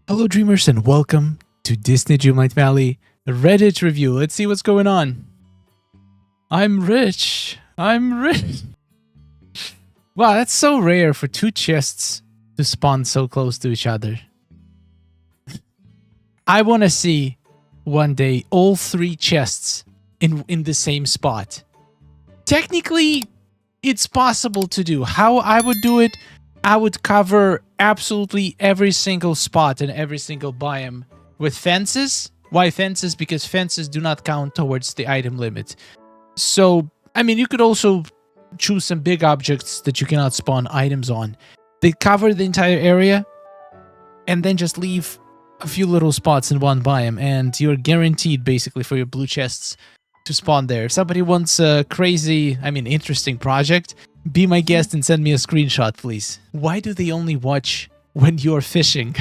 Hello dreamers and welcome to Disney Dreamlight Valley Reddit review. Let's see what's going on. I'm rich. Wow, that's so rare for two chests to spawn so close to each other. I want to see one day all three chests in the same spot. Technically, it's possible to do. How I would do it, I would cover absolutely every single spot and every single biome with fences. Why fences? Because fences do not count towards the item limit. So, I mean, you could also choose some big objects that you cannot spawn items on. They cover the entire area and then just leave a few little spots in one biome, and you're guaranteed basically for your blue chests to spawn there. If somebody wants a crazy, interesting project, be my guest and send me a screenshot, please. Why do they only watch when you're fishing?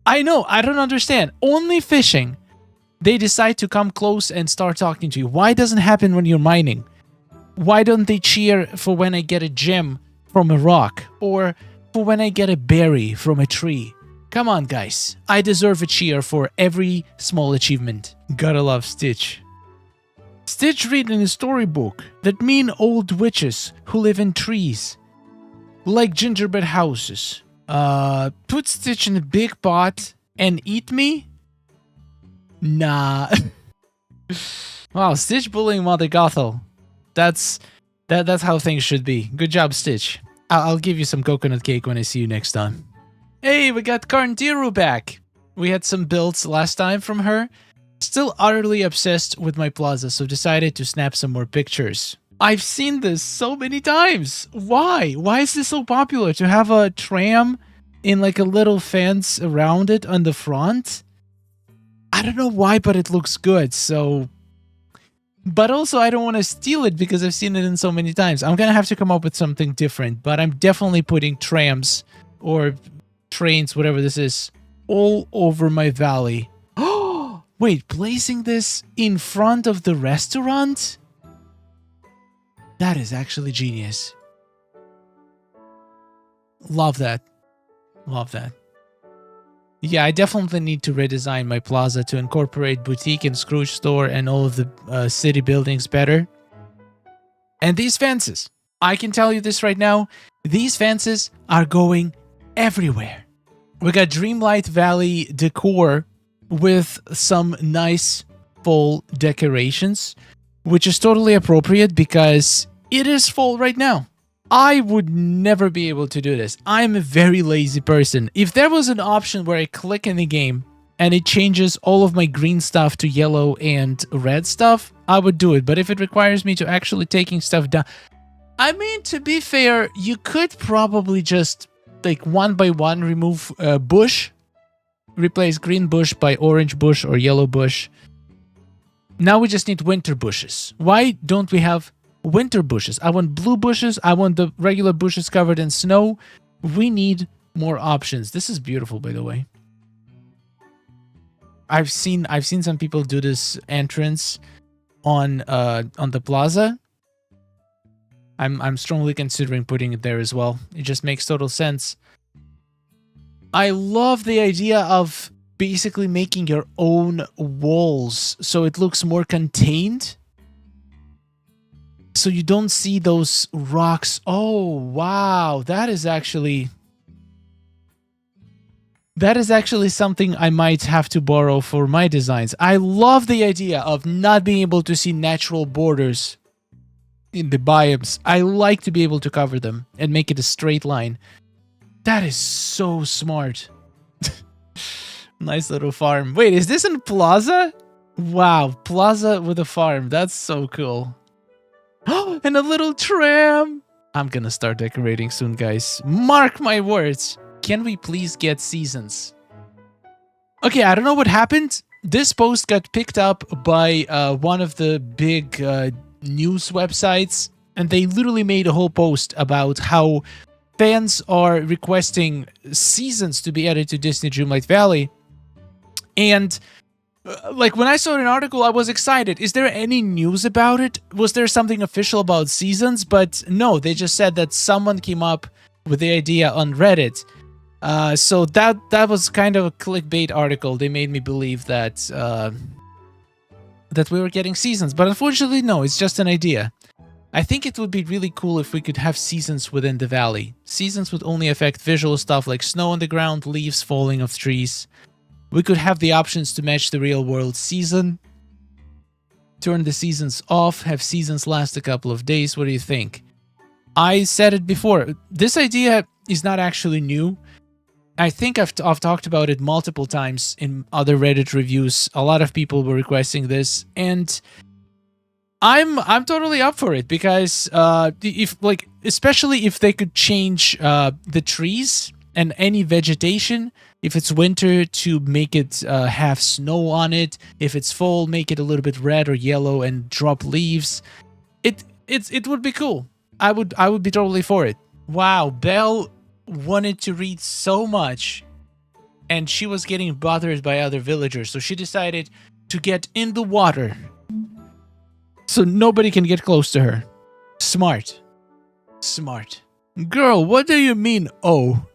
I know, I don't understand. Only fishing. They decide to come close and start talking to you. Why doesn't it happen when you're mining? Why don't they cheer for when I get a gem from a rock? Or for when I get a berry from a tree? Come on, guys. I deserve a cheer for every small achievement. Gotta love Stitch. Stitch read in a storybook that mean old witches who live in trees, like gingerbread houses, put Stitch in a big pot and eat me? Nah. Wow, Stitch bullying Mother Gothel. That's how things should be. Good job, Stitch. I'll give you some coconut cake when I see you next time. Hey, we got Karntiru back. We had some builds last time from her. Still utterly obsessed with my Plaza, so decided to snap some more pictures. I've seen this so many times. Why? Why is this so popular? To have a tram in like a little fence around it on the front? I don't know why, but it looks good, so... But also, I don't want to steal it because I've seen it in so many times. I'm gonna have to come up with something different, but I'm definitely putting trams or trains, whatever this is, all over my valley. Oh, wait, placing this in front of the restaurant? That is actually genius. Love that. Love that. Yeah, I definitely need to redesign my plaza to incorporate boutique and Scrooge store and all of the city buildings better. And these fences, I can tell you this right now, these fences are going everywhere. We got Dreamlight Valley decor with some nice fall decorations, which is totally appropriate because it is fall right now. I would never be able to do this. I'm a very lazy person. If there was an option where I click in the game and it changes all of my green stuff to yellow and red stuff, I would do it. But if it requires me to actually taking stuff down... I mean, to be fair, you could probably just, like, one by one remove bush. Replace green bush by orange bush or yellow bush. Now we just need winter bushes. Why don't we have winter bushes? I want blue bushes. I want the regular bushes covered in snow. We need more options. This is beautiful, by the way. I've seen some people do this entrance on the plaza. I'm strongly considering putting it there as well. It just makes total sense. I love the idea of basically making your own walls so it looks more contained. So you don't see those rocks. Oh, wow. That is actually something I might have to borrow for my designs. I love the idea of not being able to see natural borders in the biomes. I like to be able to cover them and make it a straight line. That is so smart. Nice little farm. Wait, is this in Plaza? Wow, Plaza with a farm. That's so cool. And a little tram. I'm gonna start decorating soon, guys. Mark my words. Can we please get seasons? Okay, I don't know what happened. This post got picked up by one of the big news websites, and they literally made a whole post about how fans are requesting seasons to be added to Disney Dreamlight Valley. And like, when I saw an article, I was excited. Is there any news about it? Was there something official about seasons? But no, they just said that someone came up with the idea on Reddit. So that was kind of a clickbait article. They made me believe that we were getting seasons, but unfortunately, no. It's just an idea. I think it would be really cool if we could have seasons within the valley. Seasons would only affect visual stuff like snow on the ground, leaves falling off trees. We could have the options to match the real world season. Turn the seasons off, have seasons last a couple of days. What do you think? I said it before. This idea is not actually new. I think I've talked about it multiple times in other Reddit reviews. A lot of people were requesting this, and I'm totally up for it because especially if they could change the trees and any vegetation. If it's winter, to make it have snow on it. If it's fall, make it a little bit red or yellow and drop leaves. It would be cool. I would be totally for it. Wow, Belle wanted to read so much, and she was getting bothered by other villagers, so she decided to get in the water so nobody can get close to her. Smart. Smart. Girl, what do you mean, oh?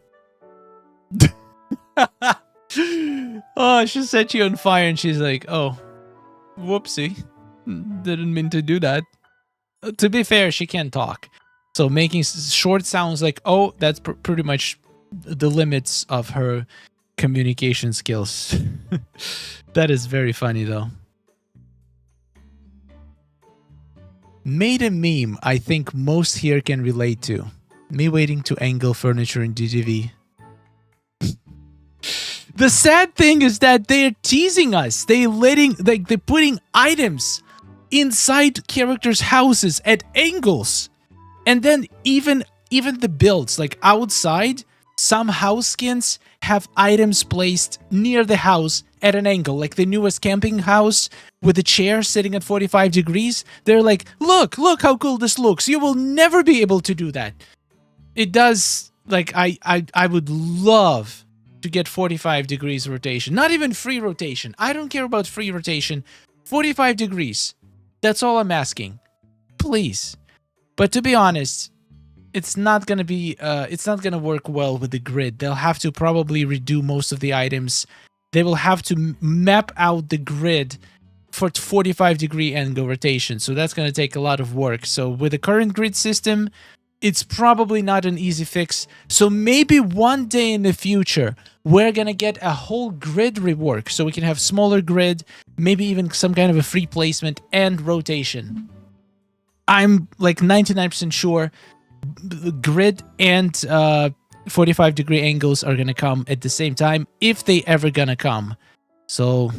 Oh, she set you on fire and she's like, oh, whoopsie. Didn't mean to do that. To be fair, she can't talk. So making short sounds like, oh, that's pretty much the limits of her communication skills. That is very funny, though. Made a meme I think most here can relate to. Me waiting to angle furniture in DGV. The sad thing is that they're teasing us. They're putting items inside characters' houses at angles. And then even the builds, like outside, some house skins have items placed near the house at an angle, like the newest camping house with the chair sitting at 45 degrees. They're like, look how cool this looks. You will never be able to do that. It does, like, I would love to get 45 degrees rotation. Not even free rotation. I don't care about free rotation. 45 degrees. That's all I'm asking. Please. But to be honest, it's not gonna work well with the grid. They'll have to probably redo most of the items. They will have to map out the grid for 45-degree angle rotation. So that's gonna take a lot of work. So with the current grid system, it's probably not an easy fix. So maybe one day in the future, we're gonna get a whole grid rework. So we can have smaller grid, maybe even some kind of a free placement and rotation. I'm like 99% sure grid and 45-degree angles are gonna come at the same time, if they ever gonna come. So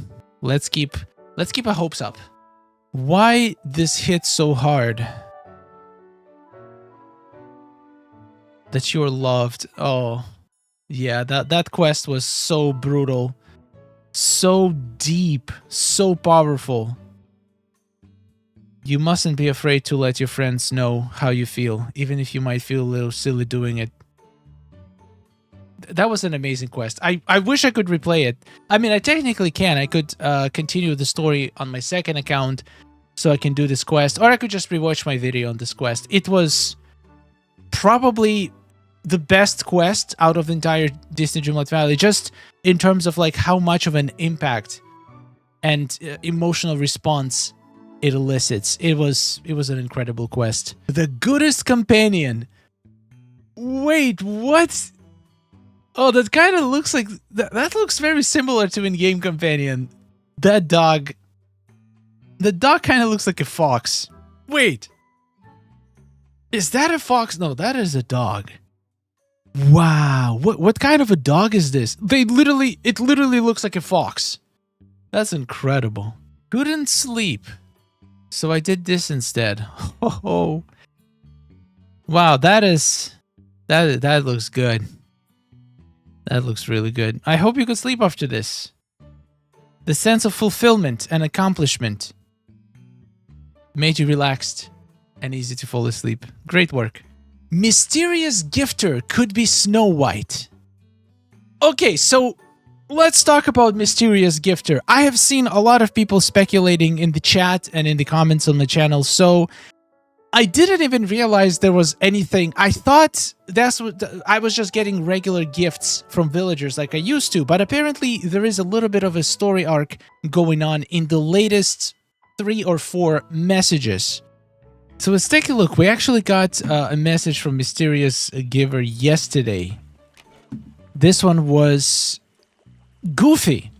let's keep our hopes up. Why this hit so hard? That you're loved. Oh, yeah, that quest was so brutal, so deep, so powerful. You mustn't be afraid to let your friends know how you feel, even if you might feel a little silly doing it. That was an amazing quest. I wish I could replay it. I mean, I technically can. I could continue the story on my second account so I can do this quest, or I could just rewatch my video on this quest. It was probably the best quest out of the entire Disney Dreamlight Valley, just in terms of like how much of an impact and emotional response it elicits. It was an incredible quest. The goodest companion. Wait, what? Oh, that kind of looks like that looks very similar to in-game companion. That dog. The dog kind of looks like a fox. Wait. Is that a fox? No, that is a dog. Wow. What kind of a dog is this? It literally looks like a fox. That's incredible. Couldn't sleep. So I did this instead. Oh. Wow, that looks good. That looks really good. I hope you could sleep after this. The sense of fulfillment and accomplishment made you relaxed and easy to fall asleep. Great work. Mysterious gifter could be Snow White. Okay, so let's talk about Mysterious Gifter. I have seen a lot of people speculating in the chat and in the comments on the channel, so I didn't even realize there was anything. I thought that's what I was just getting regular gifts from villagers like I used to, but apparently there is a little bit of a story arc going on in the latest 3 or 4 messages. So let's take a look. We actually got a message from Mysterious Giver yesterday. This one was Goofy.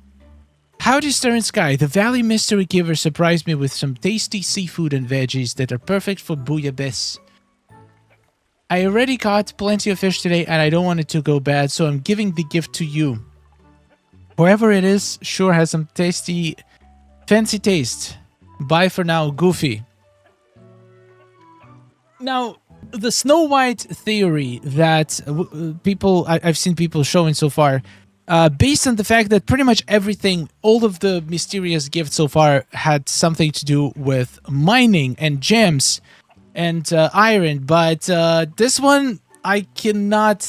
Howdy, Stern Sky. The Valley Mystery Giver surprised me with some tasty seafood and veggies that are perfect for bouillabaisse. I already caught plenty of fish today and I don't want it to go bad, so I'm giving the gift to you. Whoever it is sure has some tasty, fancy taste. Bye for now, Goofy. Now, the Snow White theory that I've seen people showing so far, based on the fact that pretty much everything, all of the mysterious gifts so far had something to do with mining and gems and iron, but this one I cannot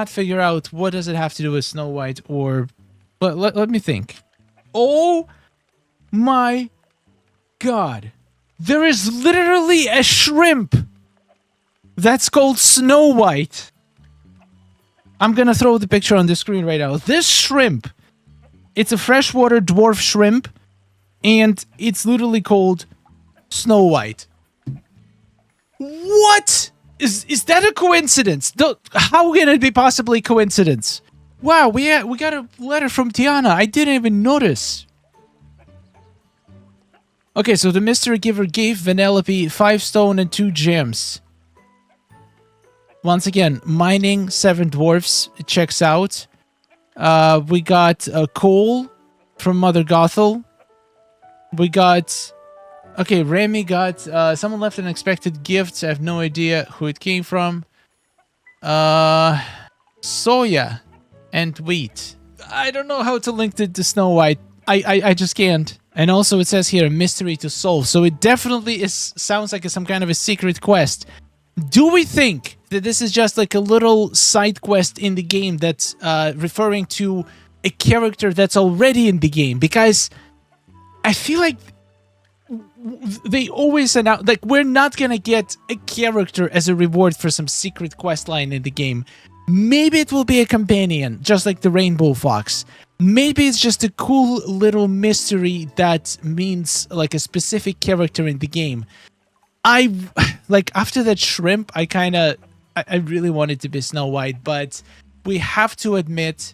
figure out what does it have to do with Snow White or... But let me think. Oh my god. There is literally a shrimp that's called Snow White. I'm gonna throw the picture on the screen right now. This shrimp, it's a freshwater dwarf shrimp, and it's literally called Snow White. What? Is that a coincidence? How can it be possibly coincidence? Wow, we got a letter from Tiana. I didn't even notice. Okay, so the Mystery Giver gave Vanellope 5 stone and 2 gems. Once again, mining 7 dwarfs. It checks out. We got coal from Mother Gothel. We got... Okay, Remy got... someone left unexpected gifts. I have no idea who it came from. Soya and wheat. I don't know how to link it to Snow White. I just can't. And also it says here, a mystery to solve. So it definitely sounds like some kind of a secret quest. Do we think that this is just like a little side quest in the game that's referring to a character that's already in the game? Because I feel like they always announce, like, we're not gonna get a character as a reward for some secret quest line in the game. Maybe it will be a companion, just like the Rainbow Fox. Maybe it's just a cool little mystery that means like a specific character in the game. Like after that shrimp, I really wanted to be Snow White, but we have to admit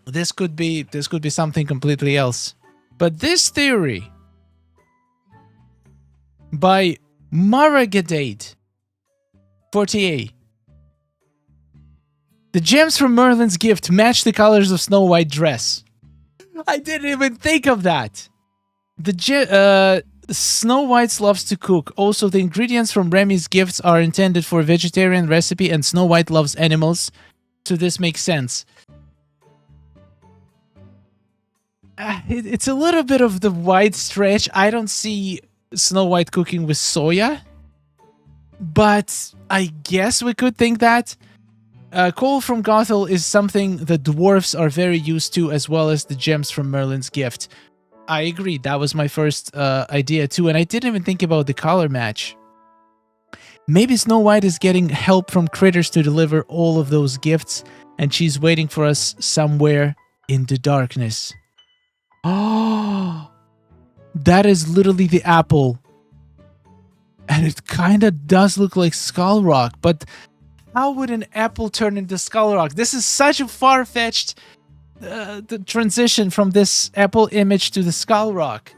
this could be something completely else. But this theory by Maragadade 48. The gems from Merlin's gift match the colors of Snow White dress. I didn't even think of that. Snow White loves to cook. Also, the ingredients from Remy's gifts are intended for a vegetarian recipe, and Snow White loves animals, so this makes sense. It's a little bit of the wide stretch. I don't see Snow White cooking with soya, but I guess we could think that. Coal from Gothel is something the dwarves are very used to, as well as the gems from Merlin's gift. I agree, that was my first idea too, and I didn't even think about the color match. Maybe Snow White is getting help from critters to deliver all of those gifts, and she's waiting for us somewhere in the darkness. Oh, that is literally the apple. And it kind of does look like Skull Rock, but how would an apple turn into Skull Rock? This is such a far-fetched the transition from this apple image to the Skull Rock.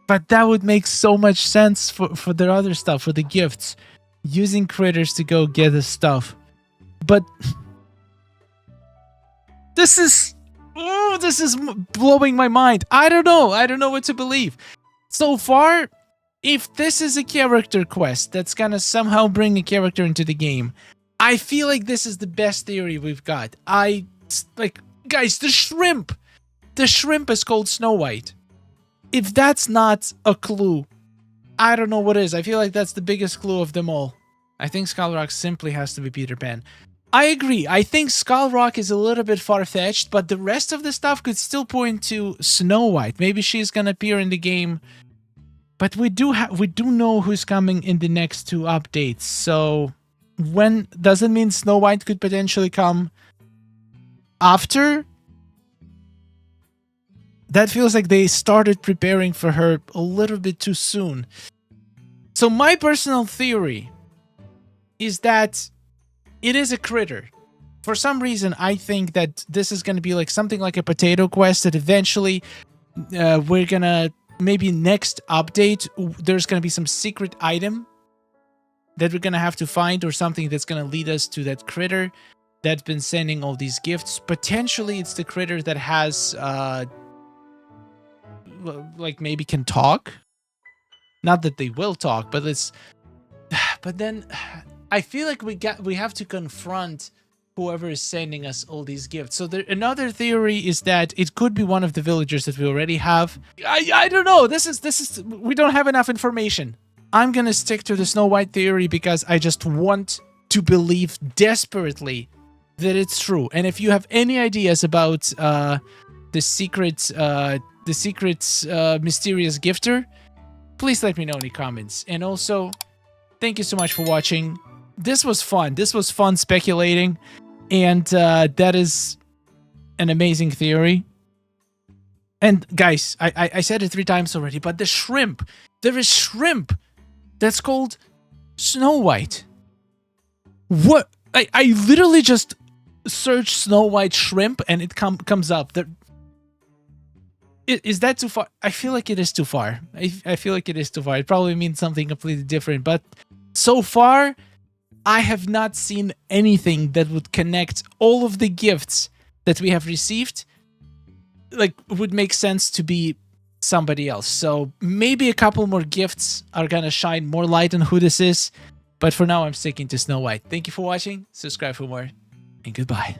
But that would make so much sense for the other stuff, for the gifts. Using critters to go get the stuff. But this is blowing my mind. I don't know what to believe. So far, if this is a character quest that's gonna somehow bring a character into the game, I feel like this is the best theory we've got. Guys, the shrimp is called Snow White. If that's not a clue, I don't know what is. I feel like that's the biggest clue of them all. I think Skull Rock simply has to be Peter Pan. I agree. I think Skull Rock is a little bit far-fetched, but the rest of the stuff could still point to Snow White. Maybe she's gonna appear in the game But we do know who's coming in the next 2 updates. So when doesn't mean Snow White could potentially come after. That feels like they started preparing for her a little bit too soon. So my personal theory is that it is a critter. For some reason, I think that this is going to be like something like a potato quest that eventually we're going to, maybe next update, there's going to be some secret item that we're going to have to find, or something that's going to lead us to that critter that's been sending all these gifts. Potentially it's the critter that has like maybe can talk. Not that they will talk, but but then I feel like we have to confront whoever is sending us all these gifts. So another theory is that it could be one of the villagers that we already have. I don't know. This is we don't have enough information. I'm gonna stick to the Snow White theory because I just want to believe desperately that it's true. And if you have any ideas about the secret mysterious gifter, please let me know in the comments. And also, thank you so much for watching. This was fun. This was fun speculating. And that is an amazing theory. And guys, I said it 3 times already, but the shrimp. There is shrimp that's called Snow White. What? I literally just searched Snow White shrimp and it comes up. Is that too far? I feel like it is too far. I feel like it is too far. It probably means something completely different. But so far, I have not seen anything that would connect all of the gifts that we have received. Like, would make sense to be somebody else. So maybe a couple more gifts are gonna shine more light on who this is. But for now, I'm sticking to Snow White. Thank you for watching. Subscribe for more. And goodbye.